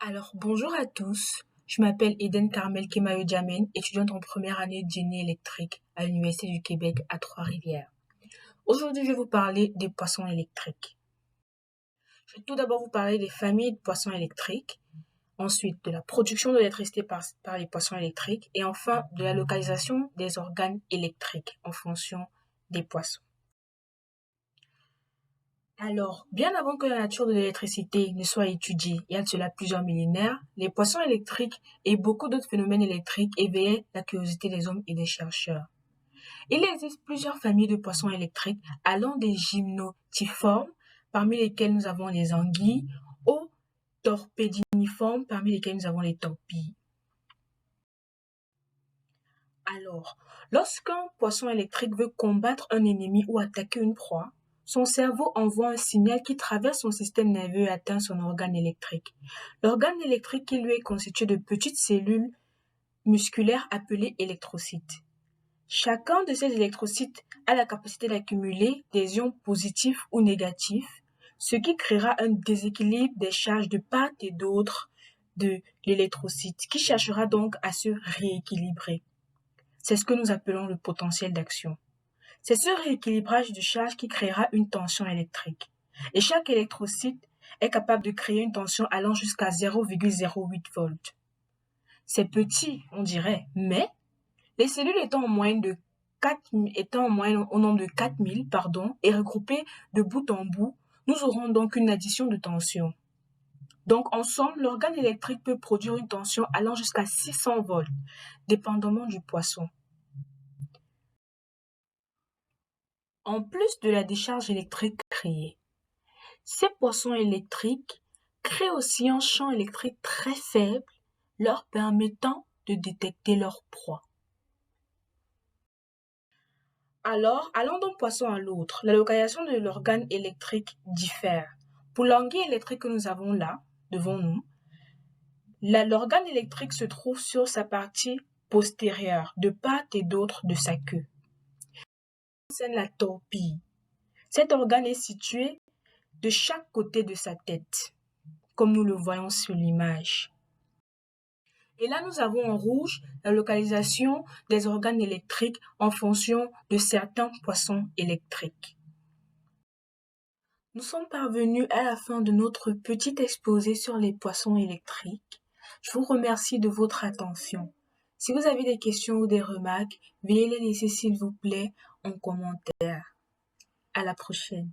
Alors, bonjour à tous. Je m'appelle Eden Carmel Kemayo Djamen, étudiante en première année de génie électrique à l'Université du Québec à Trois-Rivières. Aujourd'hui, je vais vous parler des poissons électriques. Je vais tout d'abord vous parler des familles de poissons électriques, ensuite de la production d'électricité par les poissons électriques et enfin de la localisation des organes électriques en fonction des poissons. Alors, bien avant que la nature de l'électricité ne soit étudiée, il y a de cela plusieurs millénaires, les poissons électriques et beaucoup d'autres phénomènes électriques éveillaient la curiosité des hommes et des chercheurs. Il existe plusieurs familles de poissons électriques allant des gymnotiformes, parmi lesquels nous avons les anguilles, aux torpédiniformes, parmi lesquels nous avons les torpilles. Alors, lorsqu'un poisson électrique veut combattre un ennemi ou attaquer une proie, son cerveau envoie un signal qui traverse son système nerveux et atteint son organe électrique. L'organe électrique qui lui est constitué de petites cellules musculaires appelées électrocytes. Chacun de ces électrocytes a la capacité d'accumuler des ions positifs ou négatifs, ce qui créera un déséquilibre des charges de part et d'autre de l'électrocyte, qui cherchera donc à se rééquilibrer. C'est ce que nous appelons le potentiel d'action. C'est ce rééquilibrage de charge qui créera une tension électrique. Et chaque électrocyte est capable de créer une tension allant jusqu'à 0,08 volts. C'est petit, on dirait, mais les cellules étant au nombre de 4000, et regroupées de bout en bout, nous aurons donc une addition de tension. Donc ensemble, l'organe électrique peut produire une tension allant jusqu'à 600 volts, dépendamment du poisson. En plus de la décharge électrique créée, ces poissons électriques créent aussi un champ électrique très faible, leur permettant de détecter leur proie. Alors, allant d'un poisson à l'autre, la localisation de l'organe électrique diffère. Pour l'anguille électrique que nous avons là, devant nous, l'organe électrique se trouve sur sa partie postérieure, de part et d'autre de sa queue. C'est la torpille. Cet organe est situé de chaque côté de sa tête, comme nous le voyons sur l'image. Et là, nous avons en rouge la localisation des organes électriques en fonction de certains poissons électriques. Nous sommes parvenus à la fin de notre petit exposé sur les poissons électriques. Je vous remercie de votre attention. Si vous avez des questions ou des remarques, veuillez les laisser s'il vous plaît en commentaire. À la prochaine.